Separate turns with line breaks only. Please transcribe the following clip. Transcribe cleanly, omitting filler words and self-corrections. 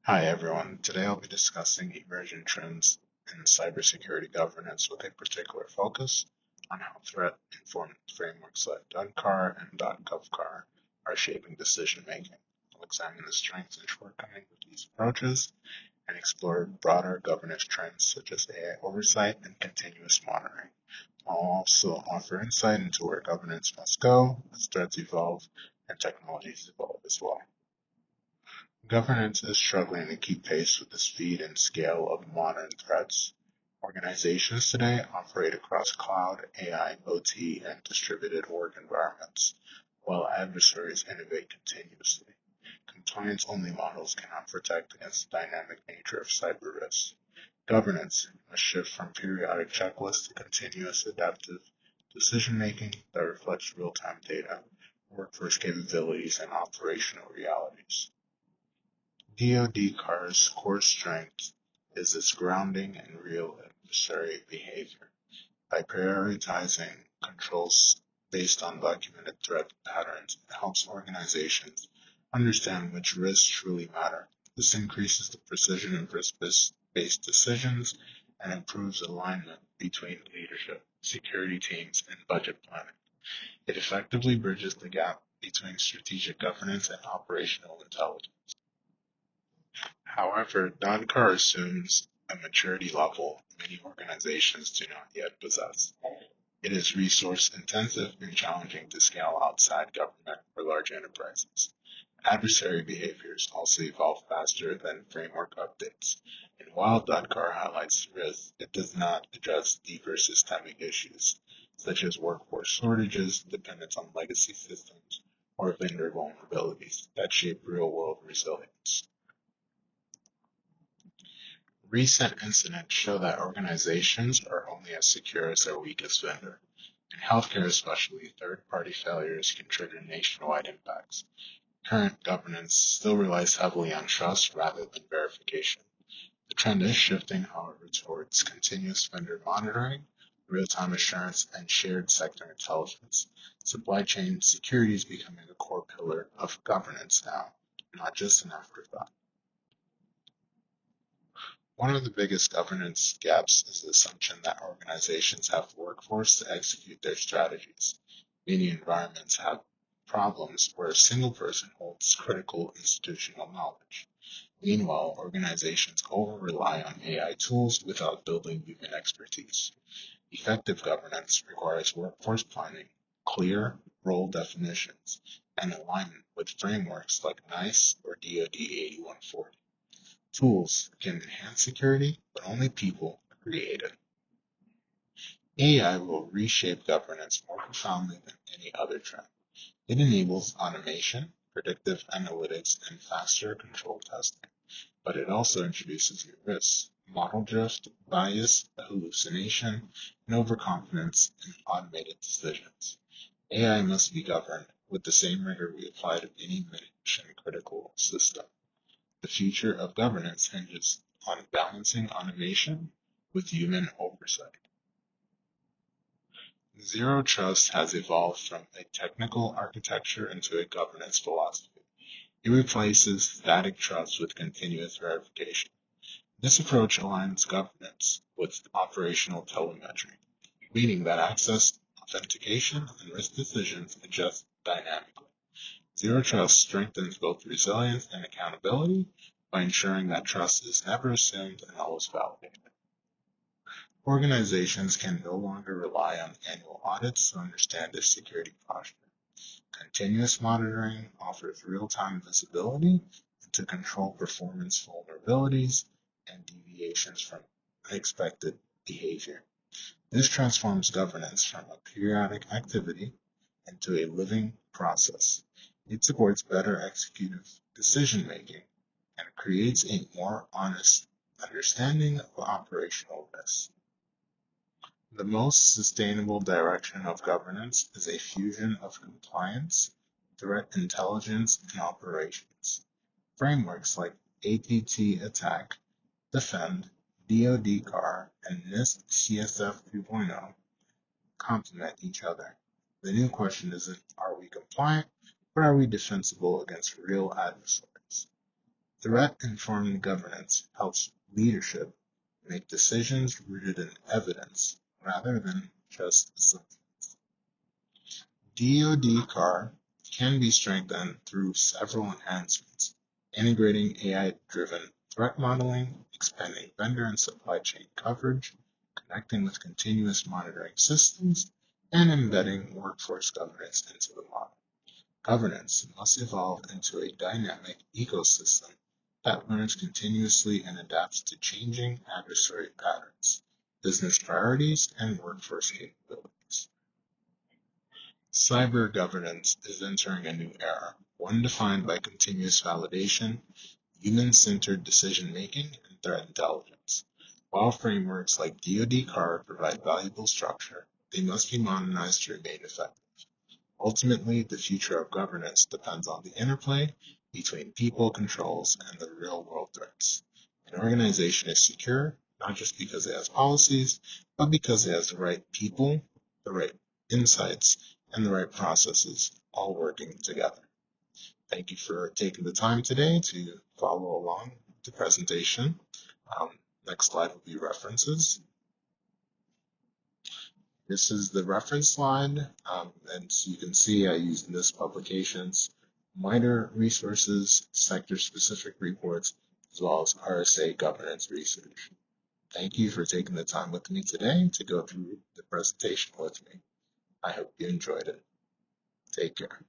Hi everyone. Today I'll be discussing emerging trends in cybersecurity governance with a particular focus on how threat-informed frameworks like DUNCAR and .govcar are shaping decision making. I'll examine the strengths and shortcomings of these approaches and explore broader governance trends such as AI oversight and continuous monitoring. I'll also offer insight into where governance must go as threats evolve and technologies evolve as well. Governance is struggling to keep pace with the speed and scale of modern threats. Organizations today operate across cloud, AI, OT, and distributed work environments, while adversaries innovate continuously. Compliance-only models cannot protect against the dynamic nature of cyber risks. Governance must shift from periodic checklists to continuous adaptive decision-making that reflects real-time data, workforce capabilities, and operational realities. DoD CAR's core strength is its grounding in real adversary behavior. By prioritizing controls based on documented threat patterns, it helps organizations understand which risks truly matter. This increases the precision of risk-based decisions and improves alignment between leadership, security teams, and budget planning. It effectively bridges the gap between strategic governance and operational intelligence. However, non-car assumes a maturity level many organizations do not yet possess. It is resource intensive and challenging to scale outside government or large enterprises. Adversary behaviors also evolve faster than framework updates. And while .car highlights risks, it does not address deeper systemic issues, such as workforce shortages, dependence on legacy systems, or vendor vulnerabilities that shape real-world resilience. Recent incidents show that organizations are only as secure as their weakest vendor. In healthcare especially, third-party failures can trigger nationwide impacts. Current governance still relies heavily on trust rather than verification. The trend is shifting, however, towards continuous vendor monitoring, real-time assurance, and shared sector intelligence. Supply chain security is becoming a core pillar of governance now, not just an afterthought. One of the biggest governance gaps is the assumption that organizations have the workforce to execute their strategies. Many environments have problems where a single person holds critical institutional knowledge. Meanwhile, organizations over-rely on AI tools without building human expertise. Effective governance requires workforce planning, clear role definitions, and alignment with frameworks like NICE or DoD 8140. Tools can enhance security, but only people create it. AI will reshape governance more profoundly than any other trend. It enables automation, predictive analytics, and faster control testing, but it also introduces new risks: model drift, bias, hallucination, and overconfidence in automated decisions. AI must be governed with the same rigor we apply to any mission-critical system. The future of governance hinges on balancing automation with human oversight. Zero trust has evolved from a technical architecture into a governance philosophy. It replaces static trust with continuous verification. This approach aligns governance with operational telemetry, meaning that access, authentication, and risk decisions adjust dynamically. Zero trust strengthens both resilience and accountability by ensuring that trust is never assumed and always validated. Organizations can no longer rely on annual audits to understand their security posture. Continuous monitoring offers real-time visibility into control performance vulnerabilities and deviations from expected behavior. This transforms governance from a periodic activity into a living process. It supports better executive decision-making and creates a more honest understanding of operational risks. The most sustainable direction of governance is a fusion of compliance, threat intelligence, and operations. Frameworks like APT Attack, Defend, DoD CAR, and NIST CSF 2.0 complement each other. The new question isn't, are we compliant, but are we defensible against real adversaries? Threat-informed governance helps leadership make decisions rooted in evidence rather than just assumptions. DoD CAR can be strengthened through several enhancements, integrating AI-driven threat modeling, expanding vendor and supply chain coverage, connecting with continuous monitoring systems, and embedding workforce governance into the model. Governance must evolve into a dynamic ecosystem that learns continuously and adapts to changing adversary patterns, business priorities, and workforce capabilities. Cyber governance is entering a new era, one defined by continuous validation, human-centered decision-making, and threat intelligence. While frameworks like DoD CAR provide valuable structure, they must be modernized to remain effective. Ultimately, the future of governance depends on the interplay between people, controls, and the real-world threats. An organization is secure not just because it has policies, but because it has the right people, the right insights, and the right processes all working together. Thank you for taking the time today to follow along the presentation. Um, Next slide will be references. This is the reference slide, and so you can see I used NIST publications, minor resources, sector-specific reports, as well as RSA governance research. Thank you for taking the time with me today to go through the presentation with me. I hope you enjoyed it. Take care.